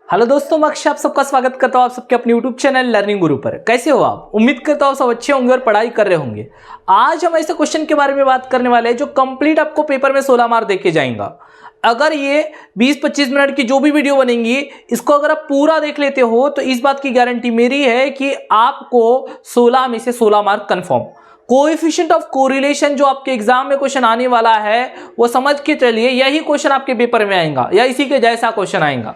Hello दोस्तों, मैं अक्षय आप सबका स्वागत करता हूँ आप सबके अपने यूट्यूब चैनल लर्निंग गुरु पर। कैसे हो आप? उम्मीद करता हूँ सब अच्छे होंगे और पढ़ाई कर रहे होंगे। आज हम ऐसे क्वेश्चन के बारे में बात करने वाले हैं जो कंप्लीट आपको पेपर में 16 मार्क देके जाएंगा। अगर ये 20-25 मिनट की जो भी वीडियो बनेंगी इसको अगर आप पूरा देख लेते हो तो इस बात की गारंटी मेरी है कि आपको 16 में से 16 mark confirm. Coefficient of correlation जो आपके एग्जाम में क्वेश्चन आने वाला है वो समझ के चलिए, यही क्वेश्चन आपके पेपर में आएगा या इसी के जैसा क्वेश्चन आएगा।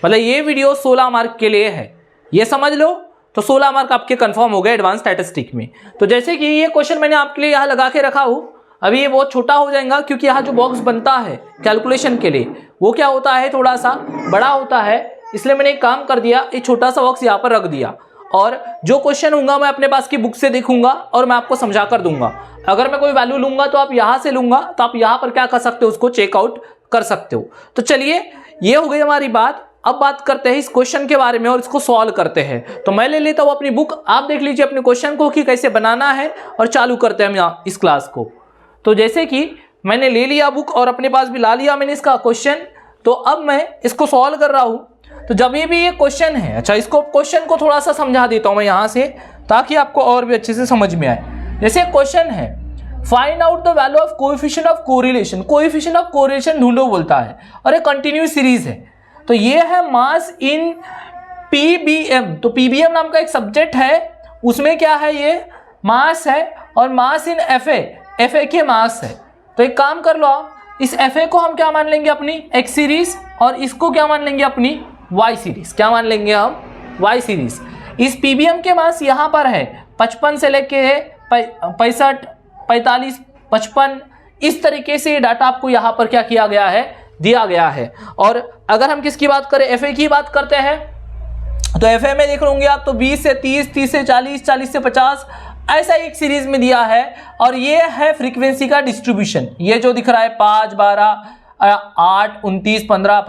मतलब ये वीडियो 16 मार्क के लिए है, ये समझ लो तो 16 मार्क आपके कंफर्म हो गए एडवांस स्टैटिस्टिक में। तो जैसे कि ये क्वेश्चन मैंने आपके लिए यहाँ लगा के रखा हूँ, अभी ये बहुत छोटा हो जाएगा क्योंकि यहाँ जो बॉक्स बनता है कैलकुलेशन के लिए वो क्या होता है, थोड़ा सा बड़ा होता है, इसलिए मैंने एक काम कर दिया, एक छोटा सा बॉक्स यहाँ पर रख दिया और जो क्वेश्चन होगा मैं अपने पास की बुक से देखूंगा और मैं आपको समझा कर दूंगा। अगर मैं कोई वैल्यू लूंगा तो आप यहाँ से लूंगा तो आप यहाँ पर क्या कर सकते हो, उसको चेकआउट कर सकते हो। तो चलिए ये हो गई हमारी बात। अब बात करते हैं इस क्वेश्चन के बारे में और इसको सॉल्व करते हैं। तो मैं ले लेता हूं अपनी बुक, आप देख लीजिए अपने क्वेश्चन को कि कैसे बनाना है और चालू करते हैं हम यहाँ इस क्लास को। तो जैसे कि मैंने ले लिया बुक और अपने पास भी ला लिया मैंने इसका क्वेश्चन, तो अब मैं इसको सॉल्व कर रहा हूं। तो जब भी ये क्वेश्चन है, अच्छा इसको क्वेश्चन को थोड़ा सा समझा देता हूं मैं यहाँ से ताकि आपको और भी अच्छे से समझ में आए। जैसे क्वेश्चन है find out the value of coefficient of correlation, coefficient of correlation ढूंढो बोलता है और एक कंटिन्यूस सीरीज है। तो ये है मास इन पीबीएम। तो पीबीएम नाम का एक सब्जेक्ट है, उसमें क्या है, ये मास है और मास इन एफए, एफए के मास है। तो एक काम कर लो आप, इस एफए को हम क्या मान लेंगे, अपनी एक्स सीरीज, और इसको क्या मान लेंगे, अपनी वाई सीरीज। क्या मान लेंगे हम, वाई सीरीज। इस पीबीएम के मास यहाँ पर है 55 से लेके है 65, 45, 55, इस तरीके से डाटा आपको यहाँ पर क्या किया गया है, दिया गया है। और अगर हम किसकी बात करें, एफए की बात करते हैं, तो एफए में देख लोगे आप तो 20 से 30, 30 से 40, 40 से 50, ऐसा एक सीरीज में दिया है। और ये है फ्रीक्वेंसी का डिस्ट्रीब्यूशन, ये जो दिख रहा है 5, 12, 8, 29, 15,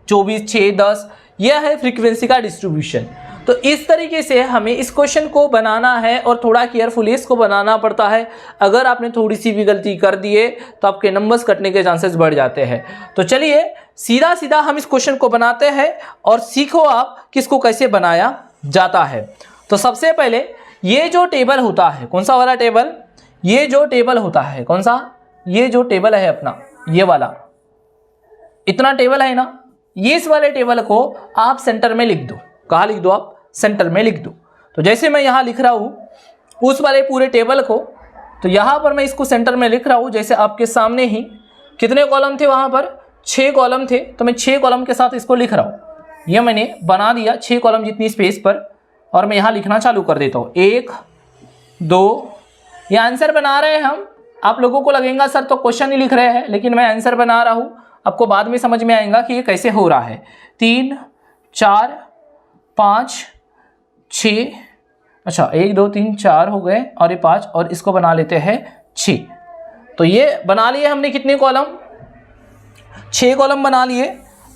24, 6, 10, यह है फ्रीक्वेंसी का डिस्ट्रीब्यूशन। तो इस तरीके से हमें इस क्वेश्चन को बनाना है और थोड़ा केयरफुली इसको बनाना पड़ता है। अगर आपने थोड़ी सी भी गलती कर दिए तो आपके नंबर्स कटने के चांसेस बढ़ जाते हैं। तो चलिए सीधा सीधा हम इस क्वेश्चन को बनाते हैं और सीखो आप किसको कैसे बनाया जाता है। तो सबसे पहले ये जो टेबल होता है, कौन सा वाला टेबल, ये जो टेबल होता है, कौन सा, ये जो टेबल है अपना, ये वाला इतना टेबल है ना, ये इस वाले टेबल को आप सेंटर में लिख दो। कहाँ लिख दो आप, सेंटर में लिख दो। तो जैसे मैं यहाँ लिख रहा हूँ उस वाले पूरे टेबल को, तो यहाँ पर मैं इसको सेंटर में लिख रहा हूँ। जैसे आपके सामने ही कितने कॉलम थे, वहाँ पर 6 कॉलम थे, तो मैं 6 कॉलम के साथ इसको लिख रहा हूँ। ये मैंने बना दिया 6 कॉलम जितनी स्पेस पर, और मैं यहाँ लिखना चालू कर देता हूँ 1, 2, ये आंसर बना रहे हैं हम। आप लोगों को लगेगा सर तो क्वेश्चन ही लिख रहे हैं, लेकिन मैं आंसर बना रहा हूँ। आपको बाद में समझ में आएगा कि ये कैसे हो रहा है। 3, 4, 5, 6, अच्छा 1, 2, 3, 4 हो गए और ये 5, और इसको बना लेते हैं 6। तो ये बना लिए हमने कितने कॉलम, 6 कॉलम बना लिए।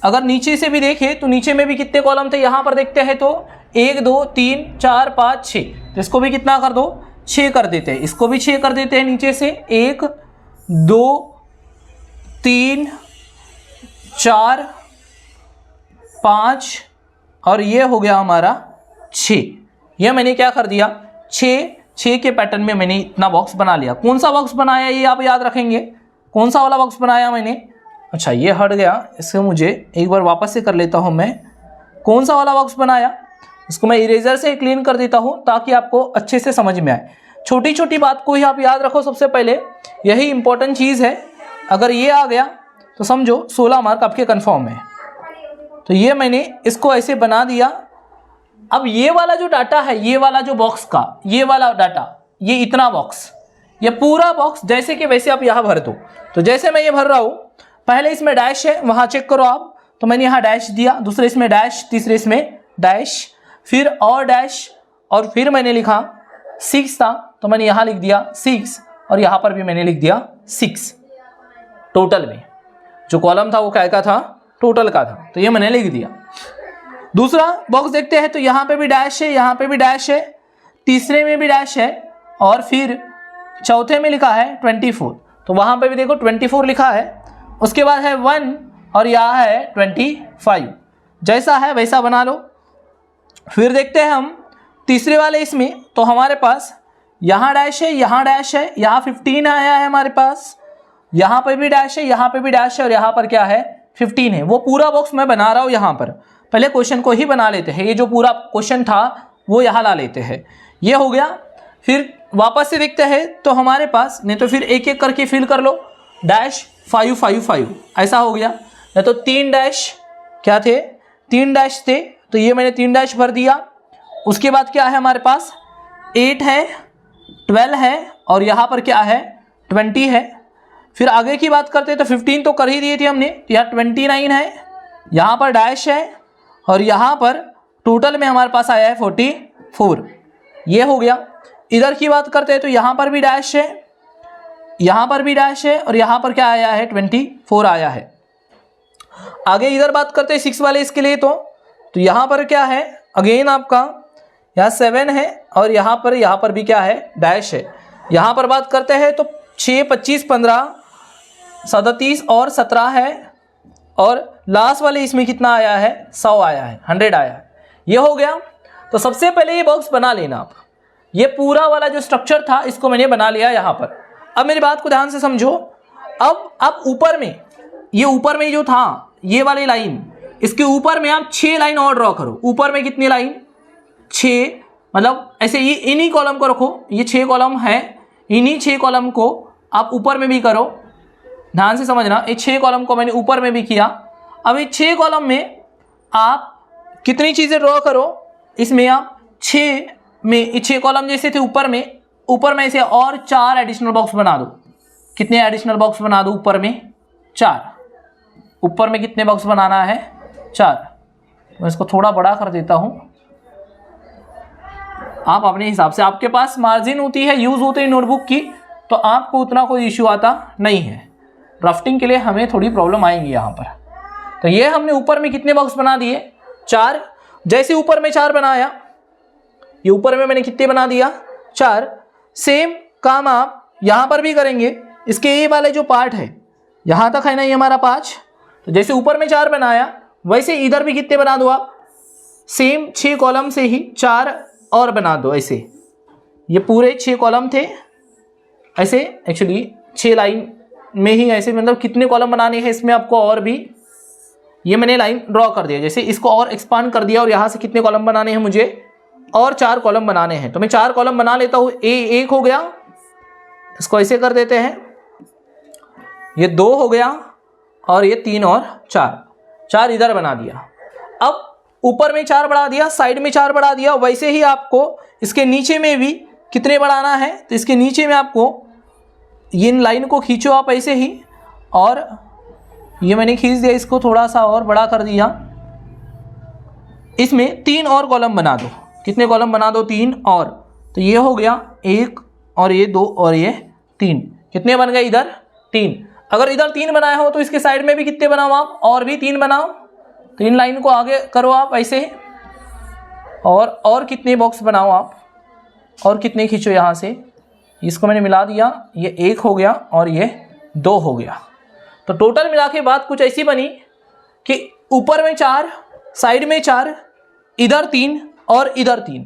अगर नीचे से भी देखें तो नीचे में भी कितने कॉलम थे, यहाँ पर देखते हैं तो 1, 2, 3, 4, 5, 6। तो इसको भी कितना कर दो, 6 कर देते हैं। इसको भी 6 कर देते हैं नीचे से, 1, 2, 3, 4, 5, और ये हो गया हमारा 6। यह मैंने क्या कर दिया, 6 के पैटर्न में मैंने इतना बॉक्स बना लिया। कौन सा बॉक्स बनाया ये आप याद रखेंगे, कौन सा वाला बॉक्स बनाया मैंने। अच्छा ये हट गया, इसको मुझे एक बार वापस से कर लेता हूँ मैं। कौन सा वाला बॉक्स बनाया, इसको मैं इरेजर से क्लीन कर देता हूँ ताकि आपको अच्छे से समझ में आए। छोटी छोटी बात को ही आप याद रखो सबसे पहले, यही इंपॉर्टेंट चीज़ है। अगर ये आ गया तो समझो 16 मार्क आपके कन्फर्म है। तो ये मैंने इसको ऐसे बना दिया। अब ये वाला जो डाटा है, ये वाला जो बॉक्स का ये वाला डाटा, ये इतना बॉक्स, ये पूरा बॉक्स जैसे कि वैसे आप यहाँ भर दो। तो जैसे मैं ये भर रहा हूँ, पहले इसमें डैश है, वहाँ चेक करो आप, तो मैंने यहाँ डैश दिया, दूसरे इसमें डैश, तीसरे इसमें डैश, फिर और डैश, और फिर मैंने लिखा 6 था तो मैंने यहाँ लिख दिया 6, और यहाँ पर भी मैंने लिख दिया 6। टोटल में जो कॉलम था वो क्या का था, टोटल का था, तो ये मैंने लिख दिया। दूसरा बॉक्स देखते हैं तो यहाँ पे भी डैश है, यहाँ पे भी डैश है, तीसरे में भी डैश है, और फिर चौथे में लिखा है 24, तो वहाँ पे भी देखो 24 लिखा है। उसके बाद है 1 और यहाँ है 25। जैसा है वैसा बना लो। फिर देखते हैं हम तीसरे वाले इसमें, तो हमारे पास यहाँ डैश है, यहाँ डैश है, यहाँ 15 आया है हमारे पास, यहाँ पर भी डैश है, यहाँ पर भी डैश है, और यहाँ पर क्या है 15 है। वो पूरा बॉक्स मैं बना रहा हूँ यहाँ पर। पहले क्वेश्चन को ही बना लेते हैं, ये जो पूरा क्वेश्चन था वो यहाँ ला लेते हैं। ये हो गया। फिर वापस से देखते हैं तो हमारे पास, नहीं तो फिर एक एक करके फिल कर लो, डैश 5 5 5 ऐसा हो गया। नहीं तो 3 डैश क्या थे, 3 डैश थे, तो ये मैंने 3 डैश भर दिया। उसके बाद क्या है हमारे पास 8 है, 12 है, और यहाँ पर क्या है 20 है। फिर आगे की बात करते हैं तो 15 तो कर ही दिए थे हमने, तो यहाँ 29 है, यहाँ पर डैश है, और यहाँ पर टोटल में हमारे पास आया है 44। ये हो गया। इधर की बात करते हैं तो यहाँ पर भी डैश है, यहाँ पर भी डैश है, और यहाँ पर क्या आया है 24 आया है। आगे इधर बात करते हैं 6 वाले इसके लिए, तो यहाँ पर क्या है अगेन आपका यहाँ 7 है, और यहाँ पर भी क्या है डैश है। यहाँ पर बात करते हैं तो 6 25 15 37 और 17 है, और लास्ट वाले इसमें कितना आया है 100 आया है, 100 आया है। ये हो गया। तो सबसे पहले ये बॉक्स बना लेना आप। ये पूरा वाला जो स्ट्रक्चर था इसको मैंने बना लिया यहाँ पर। अब मेरी बात को ध्यान से समझो। अब आप ऊपर में, ये ऊपर में जो था ये वाली लाइन, इसके ऊपर में आप 6 लाइन और ड्रॉ करो। ऊपर में कितनी लाइन 6, मतलब ऐसे ये इन्हीं कॉलम को रखो, ये 6 कॉलम है, इन्हीं 6 कॉलम को आप ऊपर में भी करो। ध्यान से समझना, ये 6 कॉलम को मैंने ऊपर में भी किया। अब ये 6 कॉलम में आप कितनी चीज़ें ड्रॉ करो, इसमें आप 6 में 6 कॉलम जैसे थे ऊपर में से और 4 एडिशनल बॉक्स बना दो। कितने एडिशनल बॉक्स बना दो ऊपर में 4। ऊपर में कितने बॉक्स बनाना है 4। मैं इसको थोड़ा बड़ा कर देता हूँ, आप अपने हिसाब से, आपके पास मार्जिन होती है, यूज़ होती है नोटबुक की, तो आपको उतना कोई इश्यू आता नहीं है। ड्राफ्टिंग के लिए हमें थोड़ी प्रॉब्लम आएंगी यहाँ पर। तो ये हमने ऊपर में कितने बॉक्स बना दिए 4। जैसे ऊपर में 4 बनाया, ये ऊपर में मैंने कितने बना दिया 4। सेम काम आप यहाँ पर भी करेंगे। इसके ये वाले जो पार्ट है यहाँ तक है ना, ये हमारा 5। तो जैसे ऊपर में 4 बनाया वैसे इधर भी कितने बना दो आप, सेम 6 कॉलम से ही 4 और बना दो। ऐसे ये पूरे 6 कॉलम थे, ऐसे एक्चुअली 6 लाइन में ही ऐसे, मतलब कितने कॉलम बनाने हैं इसमें आपको, और भी ये मैंने लाइन ड्रॉ कर दिया। जैसे इसको और एक्सपांड कर दिया, और यहाँ से कितने कॉलम बनाने हैं मुझे, और 4 कॉलम बनाने हैं। तो मैं 4 कॉलम बना लेता हूँ। एक हो गया, इसको ऐसे कर देते हैं, ये 2 हो गया, और ये 3 और 4 इधर बना दिया। अब ऊपर में 4 बढ़ा दिया, साइड में 4 बढ़ा दिया। वैसे ही आपको इसके नीचे में भी कितने बढ़ाना है, तो इसके नीचे में आपको इन लाइन को खींचो आप ऐसे ही, और ये मैंने खींच दिया, इसको थोड़ा सा और बड़ा कर दिया। इसमें 3 और कॉलम बना दो। कितने कॉलम बना दो 3 और, तो ये हो गया 1, और ये 2, और ये 3। कितने बन गए इधर 3। अगर इधर 3 बनाए हो तो इसके साइड में भी कितने बनाओ आप, और भी 3 बनाओ। तो इन लाइन को आगे करो आप ऐसे, और कितने बॉक्स बनाओ आप, और कितने खींचो यहाँ से। इसको मैंने मिला दिया, ये 1 हो गया और ये 2 हो गया। तो टोटल मिला के बात कुछ ऐसी बनी कि ऊपर में 4, साइड में 4, इधर 3 और इधर 3।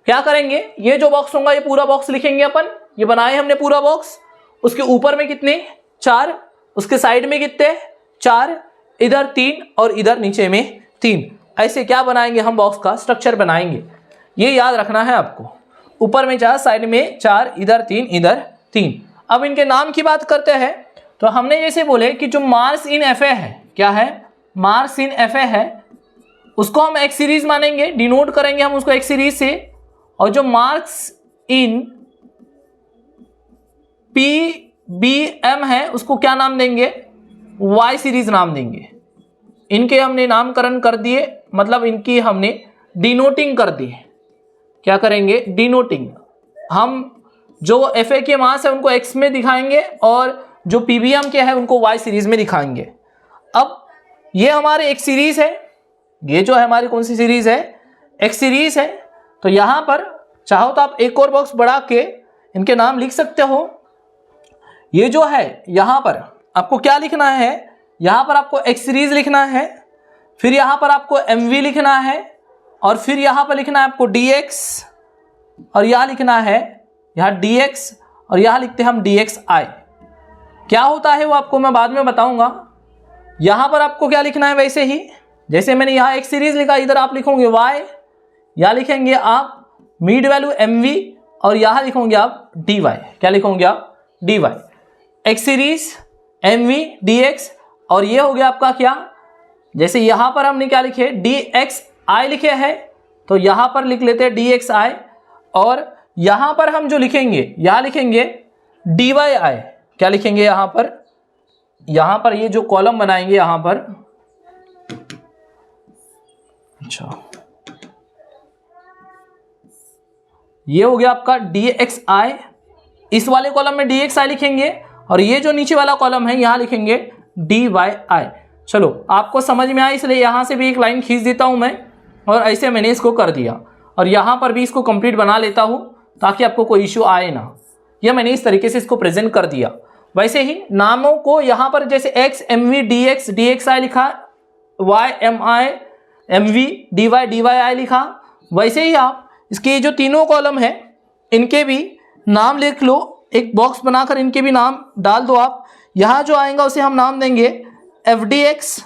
क्या करेंगे, ये जो बॉक्स होगा ये पूरा बॉक्स लिखेंगे अपन। ये बनाए हमने पूरा बॉक्स, उसके ऊपर में कितने 4, उसके साइड में कितने 4, इधर 3 और इधर नीचे में 3। ऐसे क्या बनाएंगे हम, बॉक्स का स्ट्रक्चर बनाएंगे। ये याद रखना है आपको। ऊपर में 4, साइड में 4, इधर 3, इधर 3। अब इनके नाम की बात करते हैं। तो हमने जैसे बोले कि जो मार्क्स इन एफ ए है, क्या है मार्क्स इन एफ ए है, उसको हम एक सीरीज मानेंगे, डिनोट करेंगे हम उसको एक सीरीज से। और जो marks in P B M है उसको क्या नाम देंगे, वाई सीरीज नाम देंगे। इनके हमने नामकरण कर दिए, मतलब इनकी हमने डिनोटिंग कर दी। क्या करेंगे, डिनोटिंग। हम जो एफ ए के मार्क्स है उनको एक्स में दिखाएंगे, और जो पीबीएम के है उनको वाई सीरीज में दिखाएंगे। अब ये हमारे एक सीरीज है, ये जो है हमारी कौन सी सीरीज है, एक सीरीज है। तो यहाँ पर चाहो तो आप एक और बॉक्स बढ़ा के इनके नाम लिख सकते हो। ये जो है यहाँ पर आपको क्या लिखना है, यहाँ पर आपको एक सीरीज लिखना है। फिर यहाँ पर आपको mv लिखना है, और फिर यहाँ पर लिखना है आपको dx, और यहाँ लिखना है यहाँ dx, और यहाँ लिखते हैं हम dxi। क्या होता है वो आपको मैं बाद में बताऊंगा। यहाँ पर आपको क्या लिखना है, वैसे ही जैसे मैंने यहाँ एक सीरीज लिखा, इधर आप लिखोगे y, यहाँ लिखेंगे आप मीड वैल्यू mv, और यहाँ लिखोगे आप dy। क्या लिखोगे आप? dy। एक सीरीज mv dx, और ये हो गया आपका क्या, जैसे यहाँ पर हमने क्या लिखे dxi लिखे हैं, तो यहाँ पर लिख लेते हैं dxi, और यहाँ पर हम जो लिखेंगे यहाँ लिखेंगे dyi। क्या लिखेंगे यहाँ पर ये जो कॉलम बनाएंगे यहाँ पर, अच्छा ये हो गया आपका dxi, इस वाले कॉलम में dxi लिखेंगे, और ये जो नीचे वाला कॉलम है यहाँ लिखेंगे dyi। चलो आपको समझ में आया, इसलिए यहाँ से भी एक लाइन खींच देता हूँ मैं, और ऐसे मैंने इसको कर दिया, और यहाँ पर भी इसको कंप्लीट बना लेता हूँ ताकि आपको कोई इश्यू आए ना। यह मैंने इस तरीके से इसको प्रेजेंट कर दिया। वैसे ही नामों को यहाँ पर जैसे x mv dx dxi लिखा, y mi mv dy dyi लिखा, वैसे ही आप इसके जो तीनों कॉलम है इनके भी नाम लिख लो, एक बॉक्स बनाकर इनके भी नाम डाल दो आप। यहाँ जो आएगा उसे हम नाम देंगे fdx।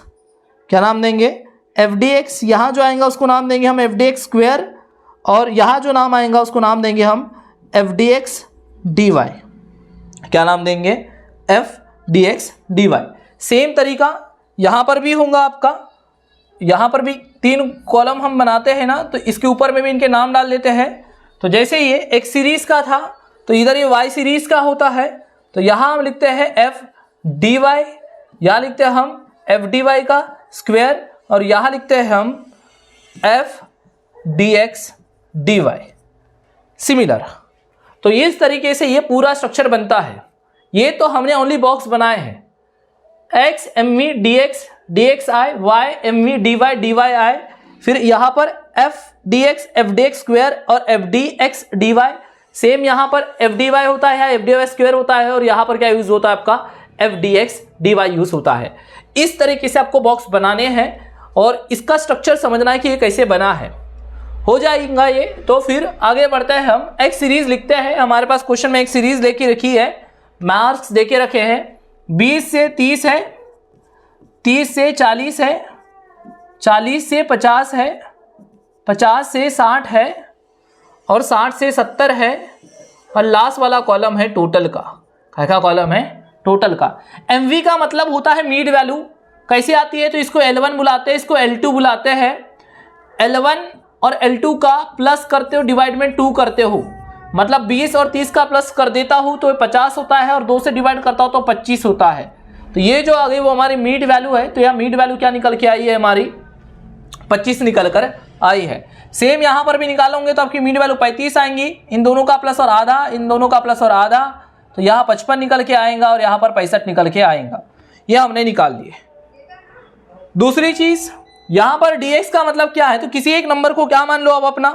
क्या नाम देंगे? fdx। यहाँ जो आएगा उसको नाम देंगे हम fdx स्क्वायर, और यहाँ जो नाम आएगा उसको नाम देंगे हम fdx dy। क्या नाम देंगे? fdx dy। सेम तरीका यहाँ पर भी होगा आपका, यहाँ पर भी तीन कॉलम हम बनाते हैं ना, तो इसके ऊपर में भी इनके नाम डाल देते हैं। तो जैसे ये एक सीरीज का था, तो इधर ये y सीरीज का होता है, तो यहाँ हम लिखते हैं f dy, यहाँ लिखते हैं हम f dy का स्क्वायर, और यहाँ लिखते हैं हम f dx dy। सिमिलर। तो इस तरीके से ये पूरा स्ट्रक्चर बनता है। ये तो हमने ओनली बॉक्स बनाए हैं, x mv dx dxi, y mv dy dyi, फिर यहाँ पर f dx स्क्वायर और f dx dy। सेम यहाँ पर f dy होता है, f dy स्क्वायर होता है, और यहाँ पर क्या यूज होता है आपका f dx dy यूज होता है। इस तरीके से आपको बॉक्स बनाने हैं, और इसका स्ट्रक्चर समझना है कि ये कैसे बना है। हो जाएगा ये, तो फिर आगे बढ़ते हैं हम। एक सीरीज लिखते हैं, हमारे पास क्वेश्चन में एक सीरीज लेके रखी है, मार्क्स देके रखे हैं, 20 से 30 है, 30 से 40 है, 40 से 50 है, 50 से 60 है, और 60 से 70 है, और लास्ट वाला कॉलम है टोटल का। क्या कॉलम है? टोटल का। mv का मतलब होता है मीड वैल्यू। कैसे आती है? तो इसको L1 बुलाते हैं, इसको L2 बुलाते हैं। L1 और L2 का प्लस करते हो, डिवाइड में 2 करते हो, मतलब 20 और 30 का प्लस कर देता हूँ तो 50 होता है, और 2 से डिवाइड करता हूँ तो 25 होता है। तो ये जो आ गई वो हमारी मीड वैल्यू है। तो यह मीड वैल्यू क्या निकल के आई है? हमारी 25 निकल कर आई है। सेम यहाँ पर भी निकालोगे तो आपकी मीड वैल्यू 35 आएंगी, इन दोनों का प्लस और आधा, इन दोनों का प्लस और आधा, तो यहाँ 55 निकल के आएगा, और यहाँ पर 65 निकल के आएगा। यह हमने निकाल लिए। दूसरी चीज, यहाँ पर dx का मतलब क्या है? तो किसी एक नंबर को क्या मान लो, अब अपना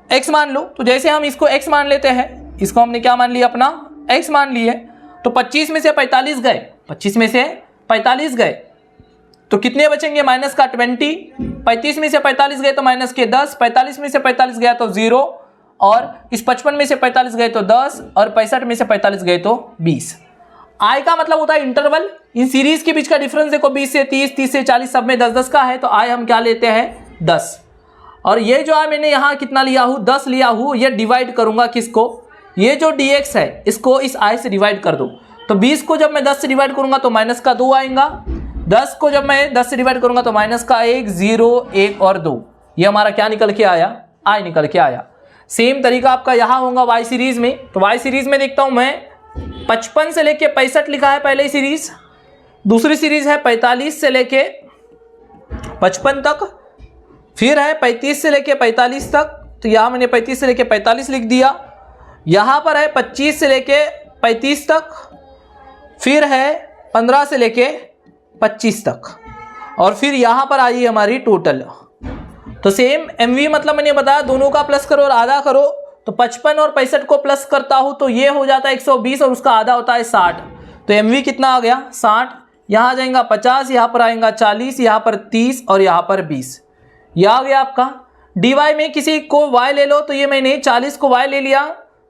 x मान लो। तो जैसे हम इसको x मान लेते हैं, इसको हमने क्या मान लिया? अपना x मान लिए। तो 25 में से 45 गए, 25 में से 45 गए, तो कितने बचेंगे? माइनस का 20। 35 में से 45 गए तो माइनस के 10, 45 में से 45 गया तो 0, और इस 55 में से 45 गए तो 10, और 65 में से 45 गए तो 20। आई का मतलब होता है इंटरवल। इन सीरीज के बीच का डिफरेंस देखो, 20 से 30, 30 से 40, सब में 10-10 का है, तो आई हम क्या लेते हैं? 10। और ये जो है मैंने यहाँ कितना लिया हूँ? 10 लिया हूँ। ये डिवाइड करूंगा किसको? ये जो dx है इसको इस i से डिवाइड कर दो। तो 20 को जब मैं 10 से डिवाइड करूंगा तो माइनस का 2 आएगा, 10 को जब मैं 10 से डिवाइड करूंगा तो माइनस का 1, 0, 1 और 2। ये हमारा क्या निकल के आया? i निकल के आया। सेम तरीका आपका यहाँ होगा y सीरीज में। तो y सीरीज में देखता हूँ मैं 55 से लेके 65 लिखा है पहले सीरीज, दूसरी सीरीज है 45 से लेके 55 तक, फिर है 35 से लेके 45 तक, तो यहाँ मैंने 35 से लेके 45 लिख दिया। यहाँ पर है 25 से लेके 35 तक, फिर है 15 से लेके 25 तक, और फिर यहाँ पर आई हमारी टोटल। तो सेम mv मतलब मैंने बताया दोनों का प्लस करो और आधा करो, तो 55 और 65 को प्लस करता हूँ तो ये हो जाता है 120, और उसका आधा होता है 60। तो mv कितना आ गया? 60। यहाँ आ जाएगा 50, यहाँ पर आएगा 40, यहाँ पर 30 और यहाँ पर 20। यह आ गया आपका। dy में किसी को y ले लो, तो ये मैंने 40 को y ले लिया,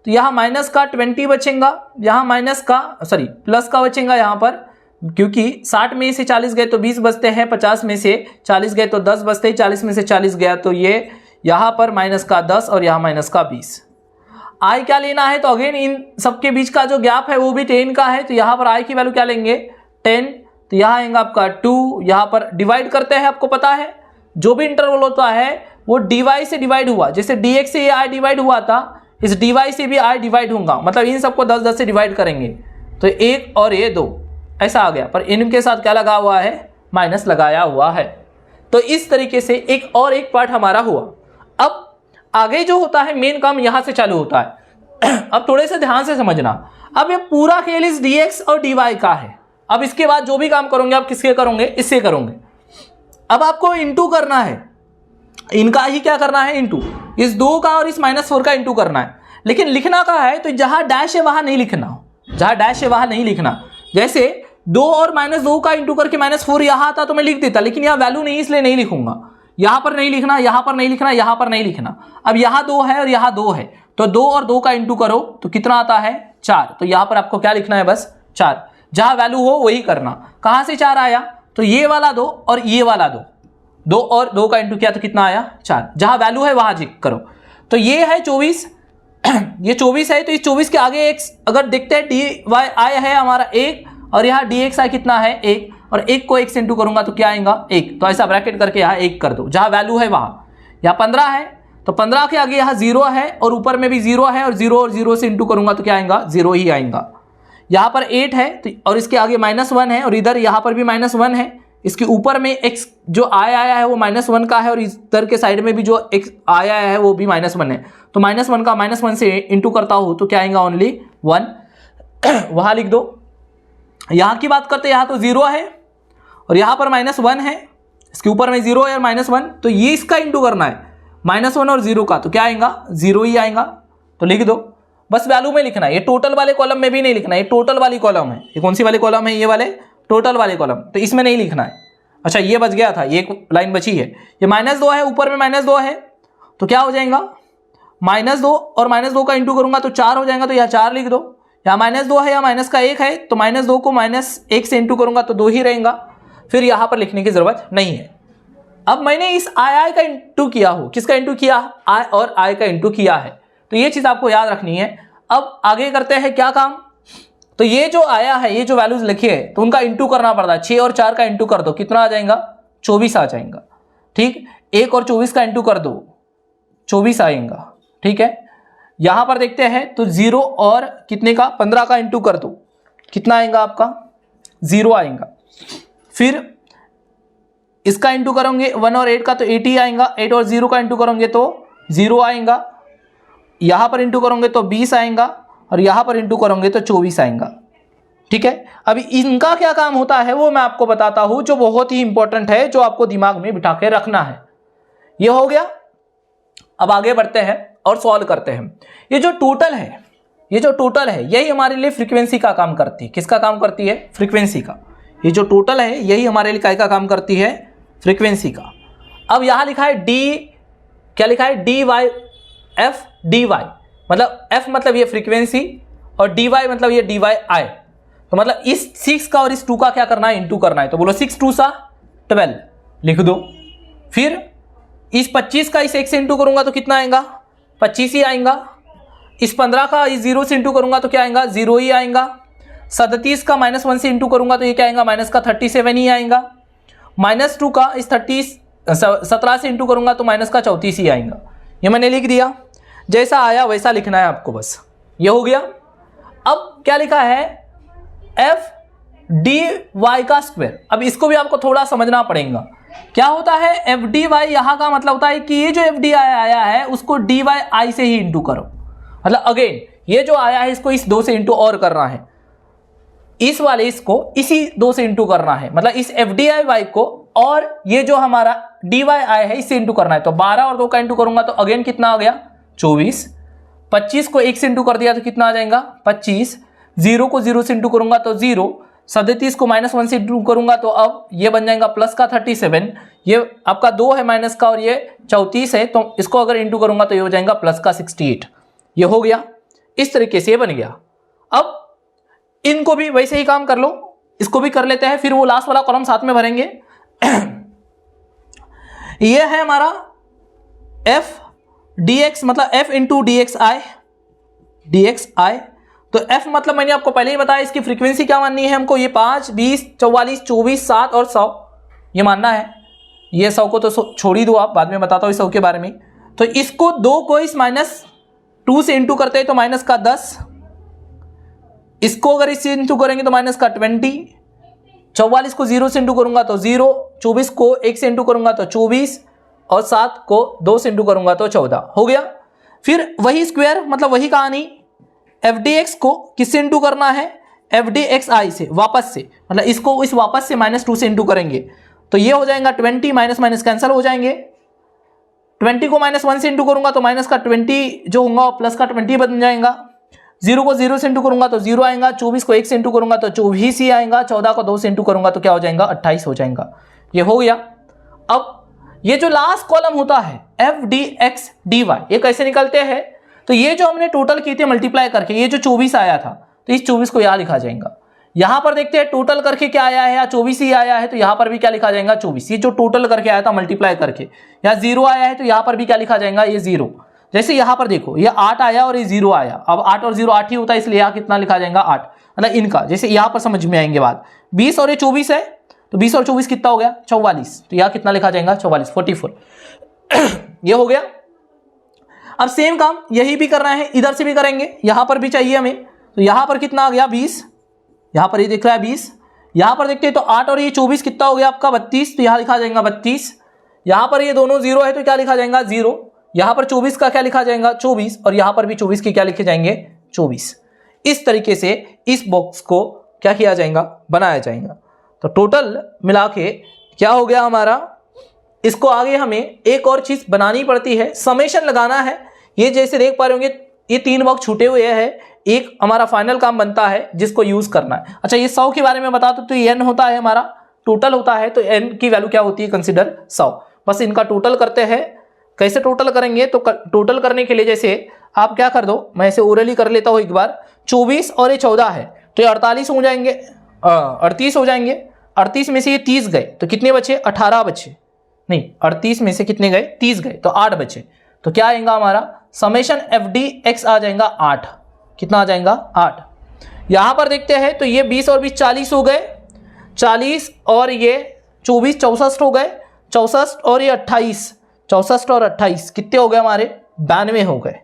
तो यहाँ माइनस का 20 बचेगा, यहाँ माइनस का प्लस का बचेगा यहाँ पर, क्योंकि 60 में से 40 गए तो 20 बचते हैं, 50 में से 40 गए तो 10 बचते हैं, 40 में से 40 गया तो ये यहाँ पर माइनस का 10 और यहाँ माइनस का 20। आई क्या लेना है, तो अगेन इन सबके बीच का जो गैप है वो भी 10 का है, तो यहाँ पर आई की वैल्यू क्या लेंगे 10, तो यहाँ आएगा आपका 2, यहाँ पर डिवाइड करते हैं, आपको पता है जो भी इंटरवल होता है वो dy से डिवाइड हुआ, जैसे dx से ये i डिवाइड हुआ था, इस dy से भी i डिवाइड होगा, मतलब इन सबको 10-10 से डिवाइड करेंगे तो 1 और ये 2 ऐसा आ गया, पर इनके साथ क्या लगा हुआ है, माइनस लगाया हुआ है। तो इस तरीके से एक पार्ट हमारा हुआ। अब आगे जो होता है मेन काम यहां से चालू होता है। अब थोड़े से ध्यान से समझना, अब ये पूरा खेल इस dx और dy का है। अब इसके बाद जो भी काम करोगे आप किसके करोगे, इससे करोगे। अब आपको इंटू करना है, इनका ही क्या करना है, इंटू, इस 2 का और इस -4 का इंटू करना है। लेकिन लिखना का है तो जहां डैश है वहां नहीं लिखना, जहां डैश है वहां नहीं लिखना। जैसे 2 और -2 का इंटू करके -4 यहां आता तो मैं लिख देता, लेकिन यहां वैल्यू नहीं इसलिए नहीं लिखूंगा। यहां पर नहीं लिखना, यहां पर नहीं लिखना, यहां पर नहीं लिखना। अब यहां 2 है और यहां 2 है, तो 2 और 2 का इंटू करो तो कितना आता है 4। तो यहां पर आपको क्या लिखना है, बस 4। जहां वैल्यू हो वही करना। कहां से 4 आया, तो ये वाला 2 और ये वाला 2 और 2 का इंटू किया तो कितना आया 4। जहां वैल्यू है वहां चेक करो। तो ये है 24, ये 24 है, तो इस 24 के आगे x अगर देखते हैं dy है हमारा 1 और यहाँ dx कितना है 1, और 1 को 1 से इंटू करूंगा तो क्या आएगा 1। तो ऐसा ब्रैकेट करके यहाँ 1 कर दो, जहां वैल्यू है वहां। यहाँ 15 है तो 15 के आगे यहाँ 0 है और ऊपर में भी 0 है, और 0 से इंटू करूंगा तो क्या आएगा 0 ही आएगा। यहाँ पर 8 है तो और इसके आगे -1 है, और इधर यहाँ पर भी -1 है। इसके ऊपर में x जो आया है वो -1 का है, और इधर के साइड में भी जो x आया है वो भी -1 है। तो -1 का -1 से इंटू करता हूं तो क्या आएगा ओनली 1। वहां लिख दो। यहां की बात करते हैं, यहां तो 0 है और यहां पर -1 है, इसके ऊपर में 0 है और -1, तो ये इसका इंटू करना है -1 और 0 का, तो क्या आएगा 0 ही आएगा। तो लिख दो, बस वैल्यू में लिखना है। ये टोटल वाले कॉलम में भी नहीं लिखना है, ये टोटल वाली कॉलम है। ये कौन सी वाली कॉलम है, ये वाले टोटल वाले कॉलम, तो इसमें नहीं लिखना है। अच्छा ये बच गया था, ये एक लाइन बची है। ये -2 है, ऊपर में -2 है, तो क्या हो जाएगा -2 और -2 का इंटू करूंगा तो 4 हो जाएगा, तो यहाँ 4 लिख दो। यहाँ -2 है, यहाँ माइनस का 1 है, तो -2 को -1 से इंटू करूंगा तो 2 ही रहेगा, फिर यहाँ पर लिखने की जरूरत नहीं है। अब मैंने इस आई का इंटू किया हो, किसका इंटू किया, आई और आई का इंटू किया है, तो ये चीज आपको याद रखनी है। अब आगे करते हैं क्या काम, तो ये जो आया है, ये जो वैल्यूज लिखी है तो उनका इंटू करना पड़ता है। 6 और 4 का इंटू कर दो, कितना आ जाएगा 24 आ जाएगा। ठीक, 1 और 24 का इंटू कर दो 24 आएगा। ठीक है, यहां पर देखते हैं तो 0 और कितने का 15 का इंटू कर दो, कितना आएगा आपका 0 आएगा। फिर इसका इंटू करोगे 1 और 8 का तो 80 आएगा, 8 और 0 का इंटू करोगे तो 0 आएगा, यहां पर इंटू करोगे तो 20 आएगा, और यहां पर इंटू करोगे तो 24 आएगा। ठीक है, अभी इनका क्या काम होता है वो मैं आपको बताता हूं, जो बहुत ही इंपॉर्टेंट है, जो आपको दिमाग में बिठा के रखना है। ये हो गया। अब आगे बढ़ते हैं और सॉल्व करते हैं। ये जो टोटल है, यही हमारे लिए फ्रीक्वेंसी का काम करती है। किसका काम करती है, फ्रीक्वेंसी का। ये जो टोटल है यही हमारे लिए का काम करती है, फ्रीक्वेंसी का। अब यहां लिखा है क्या लिखा है dy, मतलब f मतलब ये फ्रीक्वेंसी और dy मतलब ये dy। तो मतलब इस 6 का और इस 2 का क्या करना है, इंटू करना है। तो बोलो 6 2 12 लिख दो। फिर इस 25 का इस 1 से इंटू करूंगा तो कितना आएगा 25 ही आएगा। इस 15 का इस 0 से इंटू करूंगा तो क्या आएगा 0 ही आएगा। 37 का -1 से इंटू करूंगा तो ये क्या आएगा माइनस का 37 ही आएगा। -2 का इस 17 से इंटू करूंगा तो माइनस का 34 ही आएगा। ये मैंने लिख दिया, जैसा आया वैसा लिखना है आपको, बस ये हो गया। अब क्या लिखा है f dy का स्क्वायर। अब इसको भी आपको थोड़ा समझना पड़ेगा। क्या होता है एफ डी वाई, यहां का मतलब होता है कि ये जो एफ डी आया है उसको डी वाई आई से ही इंटू करो। मतलब अगेन ये जो आया है इसको इस 2 से इंटू और करना है, इस वाले इसको इसी 2 से इंटू करना है, मतलब इस एफ डी आई वाई को और ये जो हमारा डी वाई आई है इससे इंटू करना है। तो 12 और 2 का इंटू करूंगा तो अगेन कितना आ गया 24। 25 को 1 से इंटू कर दिया तो कितना आ जाएगा 25। 0 को 0 से इंटू करूंगा तो 0। 37 को -1 से इंटू करूंगा तो अब ये बन जाएगा प्लस का 37, ये आपका 2 है माइनस का और ये 34 है, तो इसको अगर इंटू करूंगा तो ये हो जाएगा प्लस का 68। ये हो गया, इस तरीके से ये बन गया। अब इनको भी वैसे ही काम कर लो, इसको भी कर लेते हैं, फिर वो लास्ट वाला कॉलम साथ में भरेंगे। ये है हमारा f dx, मतलब f इंटू dxi। तो f मतलब मैंने आपको पहले ही बताया, इसकी फ्रीक्वेंसी क्या माननी है हमको, ये 5, 20, 44, 24, 7 और 100 ये मानना है। ये 100 को तो छोड़ ही दो आप, बाद में बताता हूँ 100 के बारे में। तो इसको 2 को इस -2 से इंटू करते हैं तो माइनस का 10, इसको अगर इससे इंटू करेंगे तो माइनस का 20, 44 को 0 से इंटू करूंगा तो 0, 24 को 1 से इंटू करूंगा तो 24 और 7 को 2 से इंटू करूंगा तो 14 हो गया। फिर वही स्क्वायर, मतलब वही कहानी, एफ डी एक्स को किससे इंटू करना है, एफ डी एक्स आई से वापस से, मतलब इसको इस वापस से -2 से इंटू करेंगे तो ये हो जाएगा 20, माइनस माइनस कैंसिल हो जाएंगे। 20 को -1 से इंटू करूंगा तो माइनस का 20 जो होगा प्लस का 20 बन जाएगा। 0 को 0 से इंटू करूंगा तो 0 आएगा, 24 को 1 से इंटू करूंगा तो 24 ही आएगा, 14 को 2 से इंटू करूंगा तो क्या हो जाएगा 28 हो जाएगा। ये हो गया। अब ये जो लास्ट कॉलम होता है F D X D Y, ये कैसे निकलते हैं, तो ये जो हमने टोटल किए थे मल्टीप्लाई करके, ये जो 24 आया था तो इस 24 को यहाँ लिखा जाएगा। यहां पर देखते हैं टोटल करके क्या आया है, या 24 ही आया है तो यहां पर भी क्या लिखा जाएगा 24। ये जो टोटल करके आया था मल्टीप्लाई करके, या 0 आया है तो यहां पर भी क्या लिखा जाएगा ये 0। जैसे यहां पर देखो ये 8 आया और ये 0 आया, अब 8 और 0 8 ही होता है, इसलिए यहाँ कितना लिखा जाएगा 8, मतलब इनका जैसे यहां पर समझ में आएंगे बात। 20 और ये 24 है तो 20 और 24 कितना हो गया 44, तो यहाँ कितना लिखा जाएगा 44, 44। ये हो गया। अब सेम काम यही भी करना है, इधर से भी करेंगे, यहां पर भी चाहिए हमें, तो यहां पर कितना आ गया 20, यहां पर ये दिख रहा है 20, यहां पर देखते हैं तो 8 और ये 24 कितना हो गया आपका 32, तो यहां लिखा जाएगा 32। यहां पर ये दोनों 0 है तो क्या लिखा जाएगा 0, यहां पर 24 का क्या लिखा जाएगा 24, और यहां पर भी 24 के क्या लिखे जाएंगे 24। इस तरीके से इस बॉक्स को क्या किया जाएगा बनाया जाएगा। तो टोटल मिला के क्या हो गया हमारा, इसको आगे हमें एक और चीज बनानी पड़ती है, समेशन लगाना है। ये जैसे देख पा रहे होंगे ये 3 बॉक्स छूटे हुए हैं, एक हमारा फाइनल काम बनता है जिसको यूज करना है। अच्छा ये 100 के बारे में बता दो, तो ये n होता है हमारा, टोटल होता है तो n की वैल्यू क्या होती है कंसिडर 100। बस इनका टोटल करते हैं। कैसे टोटल करेंगे, तो टोटल करने के लिए जैसे आप क्या कर दो, मैं इसे ओरली कर लेता हूं एक बार। 24 और ये 14 है तो ये 48 हो जाएंगे, 38 हो जाएंगे। 38 में से ये 30 गए तो कितने बचे 18 बचे, नहीं 38 में से कितने गए 30 गए तो 8 बचे। तो क्या आएगा हमारा समेशन एफ डी एक्स आ जाएगा 8, कितना आ जाएगा 8। यहां पर देखते हैं तो ये 20 और 20 40 हो गए, 40 और ये 24 64 हो गए, 64 और ये 28, 64 और 28 कितने हो गए हमारे 92 हो गए।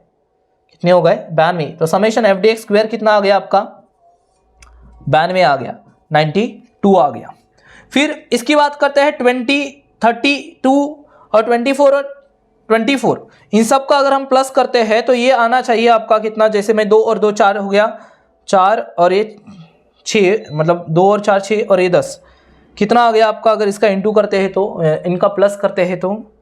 कितने हो गए 92। तो summation F D X square कितना आ गया आपका 92 आ गया, 92 आ गया। फिर इसकी बात करते हैं 20, 32 और 24 और 24, इन सब का अगर हम प्लस करते हैं तो ये आना चाहिए आपका कितना, जैसे मैं 2 और 2 4 हो गया, 4 और ये 6, मतलब 2 और 4 6 और ये 10, कितना आ गया आपका। अगर इसका इंटू करते हैं तो इनका प्लस करते हैं तो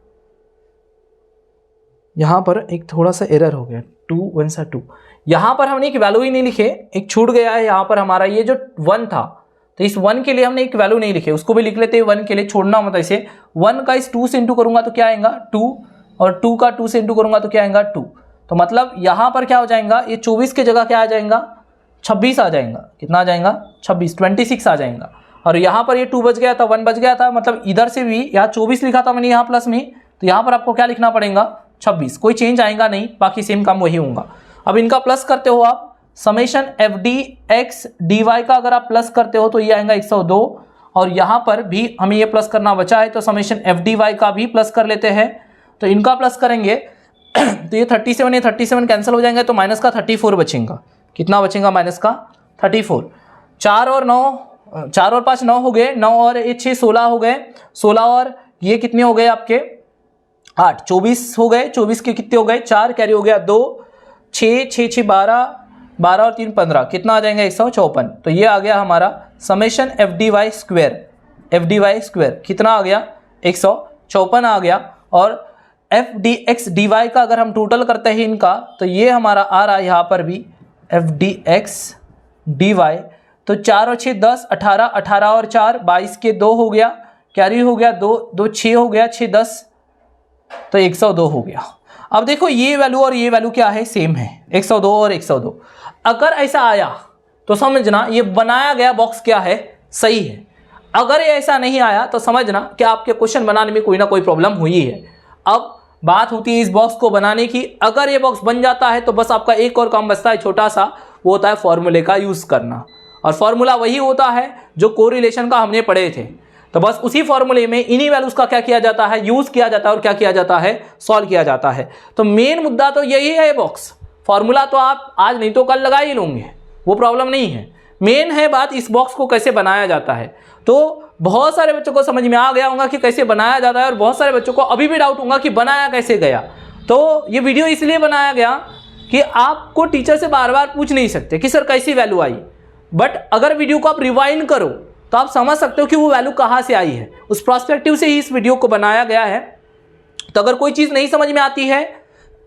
यहां पर एक थोड़ा सा एरर हो गया, 2 1 सा 2, यहां पर हमने एक वैल्यू ही नहीं लिखे, एक छूट गया है यहां पर हमारा ये जो 1 था, तो इस 1 के लिए हमने एक वैल्यू नहीं लिखे, उसको भी लिख लेते हैं 1 के लिए, छोड़ना मत ऐसे। 1 का इस 2 से इंटू करूंगा तो क्या आएगा 2, और 2 का 2 से इंटू करूंगा तो क्या आएगा 2। तो मतलब यहां पर क्या हो जाएगा, ये 24 के जगह क्या आ जाएगा 26 आ जाएगा, कितना आ जाएगा 26, 26 आ जाएगा। और यहां पर ये 2 बच गया था, 1 बच गया था, मतलब इधर से भी यहाँ 24 लिखा था मैंने यहाँ प्लस में, तो यहाँ पर आपको क्या लिखना पड़ेगा 26, कोई चेंज आएगा नहीं, बाकी सेम काम वही होगा। अब इनका प्लस करते हो आप, summation F D X D Y का अगर आप प्लस करते हो तो ये आएगा 102, और यहाँ पर भी हमें ये प्लस करना बचा है तो समेशन एफ डी वाई का भी प्लस कर लेते हैं। तो इनका प्लस करेंगे तो ये 37 ये 37 कैंसिल हो जाएंगे तो माइनस का 34 बचेगा, कितना बचेगा माइनस का 34। 4 और 9, 4 और 5 9 हो गए, 9 और 6 16 हो गए, 16 और ये कितने हो गए आपके 8, 24 हो गए, 24 के कितने हो गए 4 कैरी हो गया 2, 6 6 6 12, 12 और 3 15, कितना आ जाएगा 154। तो ये आ गया हमारा summation F D Y square, F D Y square कितना आ गया 154 आ गया। और F D X D Y का अगर हम टोटल करते हैं इनका, तो ये हमारा आ रहा है यहाँ पर भी F D X D Y तो 4 और 6 10, 18, 18 और 4 22 के 2 हो गया, कैरी हो गया 2, 2 6 हो गया, 6 10, तो 102 हो गया। अब देखो ये वैल्यू और ये वैल्यू क्या है, सेम है, 102 और 102। अगर ऐसा आया तो समझना ये बनाया गया बॉक्स क्या है, सही है। अगर ये ऐसा नहीं आया तो समझना कि आपके क्वेश्चन बनाने में कोई ना कोई प्रॉब्लम हुई है। अब बात होती है इस बॉक्स को बनाने की। अगर ये बॉक्स बन जाता है तो बस आपका एक और काम बचता है छोटा सा, वो होता है फॉर्मूले का यूज़ करना। और फॉर्मूला वही होता है जो कोरिलेशन का हमने पढ़े थे। तो बस उसी फॉर्मूले में इन्हीं वैल्यूज का क्या किया जाता है, यूज़ किया जाता है और क्या किया जाता है, सॉल्व किया जाता है। तो मेन मुद्दा तो यही है बॉक्स। फॉर्मूला तो आप आज नहीं तो कल लगा ही लोगे, वो प्रॉब्लम नहीं है। मेन है बात इस बॉक्स को कैसे बनाया जाता है। तो बहुत सारे बच्चों को समझ में आ गया होगा कि कैसे बनाया जाता है, और बहुत सारे बच्चों को अभी भी डाउट होगा कि बनाया कैसे गया। तो ये वीडियो इसलिए बनाया गया कि आपको टीचर से बार बार पूछ नहीं सकते कि सर कैसी वैल्यू आई, बट अगर वीडियो को आप रिवाइंड करो तो आप समझ सकते हो कि वो वैल्यू कहाँ से आई है। उस पर्सपेक्टिव से ही इस वीडियो को बनाया गया है। तो अगर कोई चीज़ नहीं समझ में आती है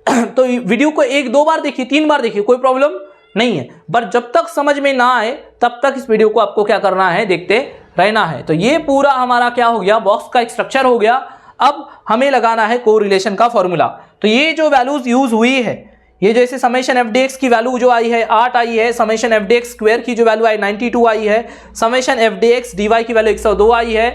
तो वीडियो को 1-2 बार देखिए, 3 बार देखिए, कोई प्रॉब्लम नहीं है। पर जब तक समझ में ना आए तब तक इस वीडियो को आपको क्या करना है, देखते रहना है। तो ये पूरा हमारा क्या हो गया, बॉक्स का एक स्ट्रक्चर हो गया। अब हमें लगाना है कोरिलेशन का फॉर्मूला। तो ये जो वैल्यूज यूज हुई है, ये जैसे समेशन एफ डी एक्स की वैल्यू जो आई है 8 आई है, summation F D X square की जो वैल्यू आई 92 आई है, summation F D X D Y की वैल्यू 102 आई है,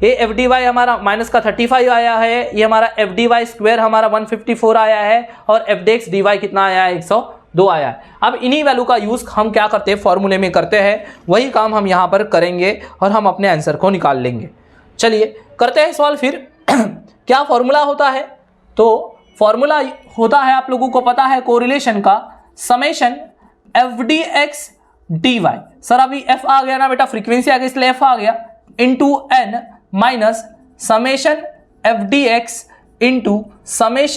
ये एफ डी वाई हमारा माइनस का 35 आया है, ये हमारा एफ डी वाई स्क्वायर हमारा 154 आया है, और F D X D Y कितना आया है, 102 आया है। अब इन्हीं वैल्यू का यूज़ हम क्या करते हैं, फॉर्मूले में करते हैं। वही काम हम यहाँ पर करेंगे और हम अपने आंसर को निकाल लेंगे। चलिए करते हैं सॉल्व फिर। क्या फॉर्मूला होता है, तो फॉर्मूला होता है, आप लोगों को पता है कोरिलेशन का, summation F D X D Y. Sir अभी एफ आ गया ना बेटा, फ्रीक्वेंसी आ गई इसलिए एफ आ गया, into N minus summation F D X into summation